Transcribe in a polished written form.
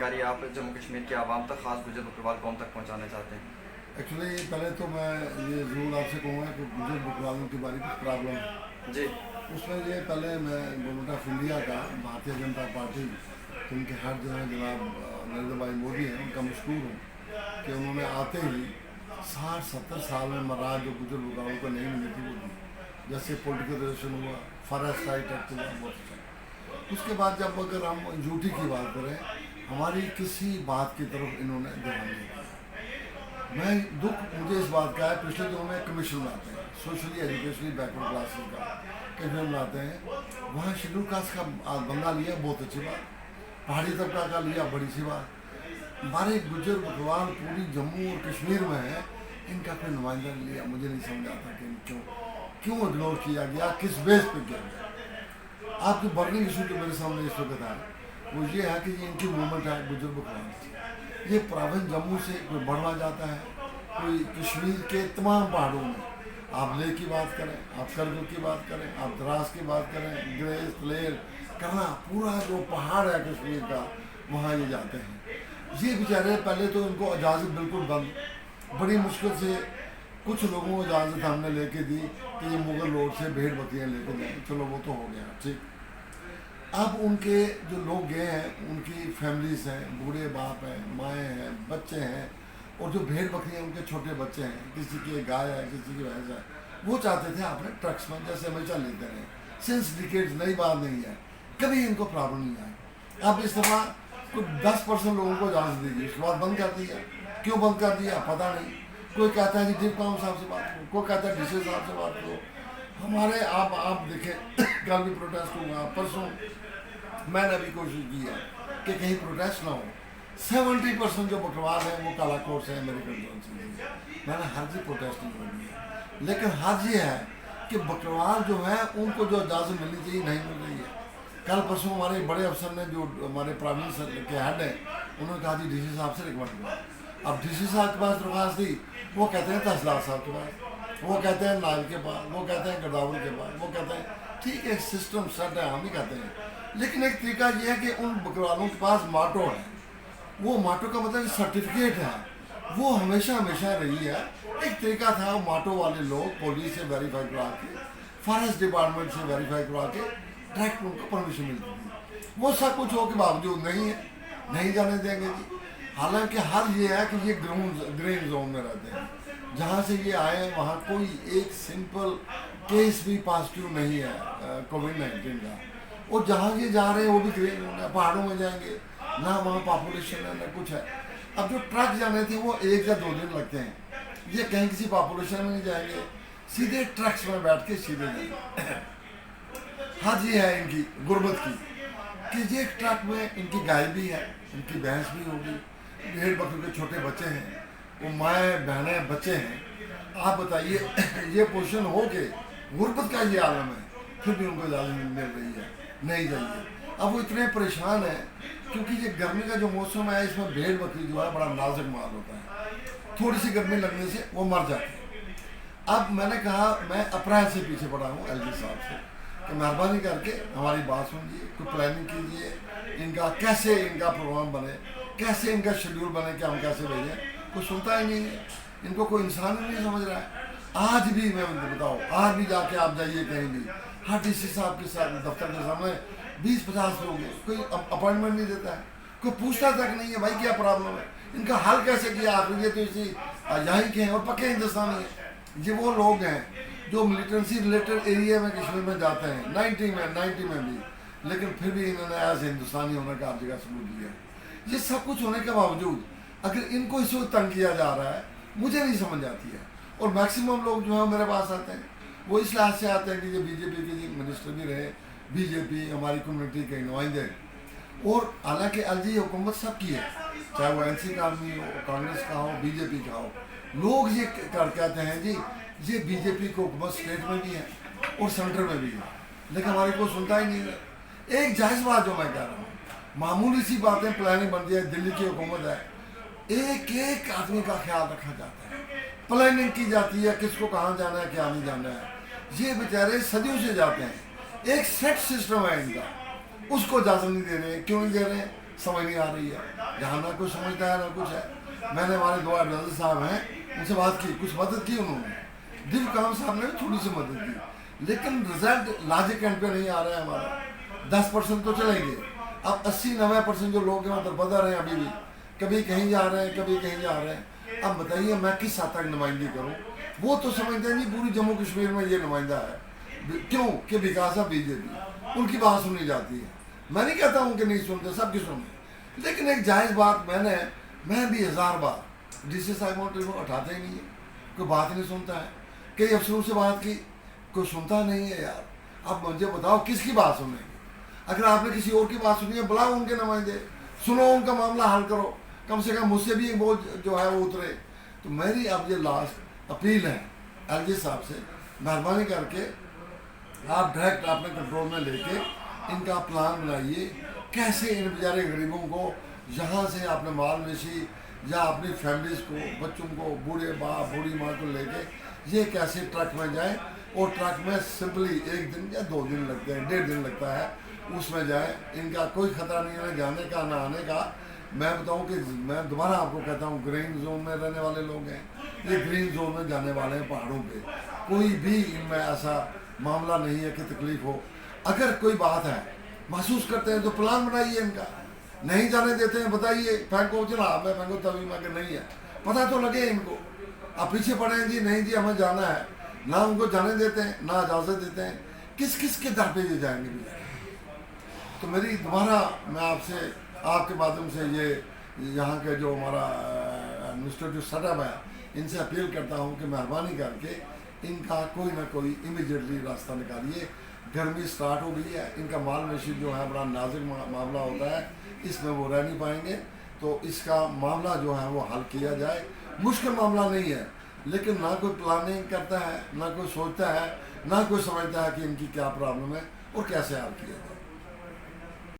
जानकारी आप जम्मू कश्मीर की आवाम तक, खास गुजर बकरवाल कौम तक पहुँचाना चाहते हैं? एक्चुअली पहले तो मैं ये ज़रूर आपसे कहूँगा कि गुजर बकरवालों के बारे में कुछ प्रॉब्लम है। जी उसमें ये पहले मैं गवर्नमेंट ऑफ इंडिया का, भारतीय जनता पार्टी, उनके हेड जो है जनाब नरेंद्र भाई मोदी हैं, उनका मशहूर हूँ कि उन्होंने आते ही 60-70 साल में महाराज जो गुजर बकरवालों को नहीं मिली थी वो दी। जैसे पोलिटिकल रिलेशन हुआ, फॉरेस्ट राइट एक्ट हुआ, बहुत अच्छा। उसके बाद जब अगर हम ड्यूटी की बात करें, हमारी किसी बात की तरफ इन्होंने ध्यान नहीं दिया। मैं दुख मुझे इस बात का है, पिछले दिनों में कमीशन बनाते हैं सोशली एजुकेशनली बैकवर्ड क्लासेस का कमीशन बनाते हैं, वहाँ शेड्यूल कास्ट का बंदा लिया, बहुत अच्छी बात। पहाड़ी तबका का लिया, बड़ी सी बात। हमारे गुजर बकरवाल पूरी जम्मू और कश्मीर में है, इनका कोई नुमाइंदा नहीं लिया। मुझे नहीं समझ आता कि क्यों इग्नोर किया गया, किस बेस पे किया गया। आपकी बर्निंग इशू जो मेरे सामने इस वक्त है वो ये है कि ये इनकी मूवमेंट है गुजर बकरवाल की। ये प्रोविंस जम्मू से कोई बढ़वा जाता है, कोई कश्मीर के तमाम पहाड़ों में, आप लेह की बात करें, आप करगिल की बात करें, आप द्रास की बात करें, ग्रेस लेर करना, पूरा जो पहाड़ है कश्मीर का, वहाँ ये जाते हैं। ये बेचारे पहले तो इनको इजाज़त बिल्कुल बंद, बड़ी मुश्किल से कुछ लोगों को इजाज़त हमने लेके दी कि ये मुगल रोड से भेड़ बकरियाँ लेके जाएँ, चलो वो तो हो गया ठीक। अब उनके जो लोग गए हैं, उनकी फैमिलीज हैं, बूढ़े बाप हैं, माएँ हैं, बच्चे हैं, और जो भेड़ बकरी हैं उनके छोटे बच्चे हैं, किसी की गाय है, किसी की भैंस है, वो चाहते थे अपने ट्रक्स में जैसे हमेशा लेते रहे सिंस डिकेड्स। नई बात नहीं है, कभी इनको प्रॉब्लम नहीं आई। अब इस दफ़ा कुछ 10% लोगों को इजाज़त दी गई, उसके बाद बंद कर दिया। क्यों बंद कर दिया पता नहीं। कोई कहता है कि डिप्टी साहब से बात करो, कोई कहता है डीसी साहब से बात करो। हमारे आप देखें कल भी प्रोटेस्ट हुआ, परसों मैंने भी कोशिश की है कि कहीं प्रोटेस्ट ना हो। 70% जो बकरवाल है वो काला कोट से मेरे कंस्टिट्यूंसी, मैंने हर जी प्रोटेस्ट नहीं होनी है। लेकिन हर ये है कि बकरवाल जो है उनको जो इजाज़त मिलनी चाहिए नहीं मिल रही है। कल परसों हमारे बड़े अफसर ने, जो हमारे प्रोविंस के हेड हैं, उन्होंने कहा जी डीसी साहब से रिकमेंड करो। अब डीसी साहब के पास दरख्वास्त दी, वो कहते हैं तहसीलदार साहब के पास, वो कहते हैं नायब के पास, वो कहते हैं गर्दावल के पास, वो कहते हैं ठीक है सिस्टम सेट है, हम ही कहते हैं। लेकिन एक तरीका ये है कि उन बकरवालों के पास माटो है, वो माटो का मतलब सर्टिफिकेट है, वो हमेशा रही है। एक तरीका था, वो माटो वाले लोग पुलिस से वेरीफाई करवा के, फॉरेस्ट डिपार्टमेंट से वेरीफाई करवा के डायरेक्ट उनको परमिशन मिलती थी। वो सब कुछ हो के बावजूद नहीं है, नहीं जाने देंगे जी। हालांकि हर ये है कि ये ग्रीन जोन में रहते हैं, जहाँ से ये आए वहाँ कोई एक सिंपल केस भी पॉजिटिव नहीं है कोविड-19 का। और जहाँ ये जा रहे हैं वो भी ग्रीन जोन है, पहाड़ों में जाएंगे ना, वहाँ पॉपुलेशन है ना कुछ है। अब जो ट्रक जाने थे वो 1 या 2 दिन लगते हैं, ये कहीं किसी पॉपुलेशन में नहीं जाएंगे, सीधे ट्रक्स में बैठ के सीधे जाएंगे। हद ये है इनकी गुर्बत की कि ये ट्रक में इनकी गाय भी है, इनकी भैंस भी होगी, भेड़ बकरी के छोटे बच्चे हैं, वो माएँ बहनें बच्चे हैं। आप बताइए ये पोजीशन हो के गुर्बत का ये आलम है, फिर भी उनको इजाज़त मिल रही है नहीं जाइए। अब वो इतने परेशान हैं क्योंकि ये गर्मी का जो मौसम है, इसमें भेड़ बकरी जो है बड़ा नाजुक माल होता है, थोड़ी सी गर्मी लगने से वो मर जाते हैं। अब मैंने कहा, मैं अप्रैल से पीछे पड़ा हूँ एलजी साहब से कि मेहरबानी करके हमारी बात सुनिए, कोई प्लानिंग कीजिए, इनका कैसे इनका प्रोग्राम बने, कैसे इनका शेड्यूल बने कि हम कैसे भेजें। कोई सुनता ही नहीं है, इनको कोई इंसान ही नहीं समझ रहा है। आज भी मैं उनको बताऊँ, आज भी जाके आप जाइए कहीं भी, हर डीसी साहब के साथ दफ्तर के सामने 20-50 लोग हैं, कोई अपॉइंटमेंट नहीं देता है, कोई पूछता तक नहीं है भाई क्या प्रॉब्लम है, इनका हल कैसे किया आपने। ये तो इसी यहाँ के हैं और पक्के हिंदुस्तानी हैं। ये वो लोग हैं जो मिलिटेंसी रिलेटेड एरिया में कश्मीर में जाते हैं 90 में भी, लेकिन फिर भी इन्होंने ऐसे हिंदुस्तानी होने का आप जगह सबूत दिया है। ये सब कुछ होने के बावजूद अगर इनको इस वक्त तंग किया जा रहा है, मुझे नहीं समझ आती है। और मैक्सिमम लोग जो है मेरे पास आते हैं वो इस लिहाज से आते हैं कि ये बीजेपी के मिनिस्टर भी रहे, बीजेपी हमारी कम्युनिटी के नुमाइंदे, और हालांकि एलजी हुकूमत सबकी है, चाहे वो एनसी का आदमी हो, कांग्रेस का हो, बीजेपी का हो। लोग ये कहते हैं जी ये बीजेपी को हुकूमत स्टेट में भी है और सेंटर में भी है, लेकिन हमारी कोई सुनता ही नहीं है। एक जायज़ बात जो मैं कह रहा हूँ, मामूली सी बातें प्लानिंग बनती है, दिल्ली की हुकूमत है, एक आदमी का ख्याल रखा जाता है, प्लानिंग की जाती है किसको कहाँ जाना है क्या नहीं जाना है। ये बेचारे सदियों से जाते हैं, एक सेट सिस्टम है इनका, उसको इजाज़त नहीं दे रहे। क्यों नहीं दे रहे? समझ नहीं आ रही है। यहाँ ना कोई समझता है ना कुछ है। मैंने हमारे दो एडवाइजर साहब हैं, उनसे बात की, कुछ मदद की उन्होंने, दिल काम साहब ने थोड़ी सी मदद की, लेकिन रिजल्ट लॉजिक एंड पे नहीं आ रहा है हमारा। 10% तो चलेंगे, अब 80-90% जो लोग हैं उधर बदल रहे हैं, अभी भी कभी कहीं जा रहे हैं, कभी कहीं जा रहे हैं। अब बताइए मैं किस हद तक नुमाइंदगी करूँ? वो तो समझते हैं जी पूरी जम्मू कश्मीर में ये नुमाइंदा है, क्यों कि विकास है बीजेपी, उनकी बात सुनी जाती है। मैं नहीं कहता हूँ कि नहीं सुनते, सबकी सुने, लेकिन एक जायज़ बात मैं भी 1000 बार डीसी साहब टेलीफोन उठाते ही नहीं है, कोई बात नहीं सुनता है। कई अफसरों से बात की, कोई सुनता नहीं है यार। अब मुझे बताओ किसकी बात सुनेंगे? अगर आपने किसी और की बात सुनी है, बुलाओ उनके नुमाइंदे, सुनो, उनका मामला हल करो, कम से कम मुझसे भी एक बोझ जो है वो उतरे। तो मेरी अब ये लास्ट अपील है एलजी साहब से, मेहरबानी करके आप डायरेक्ट अपने कंट्रोल में लेके इनका प्लान बनाइए, कैसे इन बेचारे गरीबों को यहाँ से अपने माल मवेशी या अपनी फैमिलीज़ को, बच्चों को, बूढ़े बाप बूढ़ी माँ को लेके ये कैसे ट्रक में जाए, और ट्रक में सिंपली 1 दिन या 2 दिन लगते हैं, 1.5 दिन लगता है, उसमें जाए। इनका कोई खतरा नहीं है जाने का ना आने का। मैं बताऊं कि मैं दोबारा आपको कहता हूं, ग्रीन जोन में रहने वाले लोग हैं, ये ग्रीन जोन में जाने वाले हैं पहाड़ों पे। कोई भी इनमें ऐसा मामला नहीं है कि तकलीफ हो। अगर कोई बात है महसूस करते हैं तो प्लान बनाइए इनका, नहीं जाने देते हैं बताइए, फेंको चला मैं फेंको तभी मैं नहीं है, पता तो लगे इनको। अब पीछे पड़े हैं जी, नहीं जी हमें जाना है, ना उनको जाने देते हैं ना इजाज़त देते हैं, किस किस के दर पे ये जाएंगे बेचारे। तो मेरी दोबारा मैं आपसे आपके माध्यम से ये यहाँ के जो हमारा एडमिनिस्ट्रेटिव सेटअप है, इनसे अपील करता हूँ कि मेहरबानी करके इनका कोई ना कोई इमीडिएटली रास्ता निकालिए। गर्मी स्टार्ट हो गई है, इनका माल मवेशी जो है बड़ा नाजुक मामला होता है, इसमें वो रह नहीं पाएंगे। तो इसका मामला जो है वो हल किया जाए। मुश्किल मामला नहीं है, लेकिन ना कोई प्लानिंग करता है, ना कोई सोचता है, ना कोई समझता है कि इनकी क्या प्रॉब्लम है और कैसे हल किया जाए।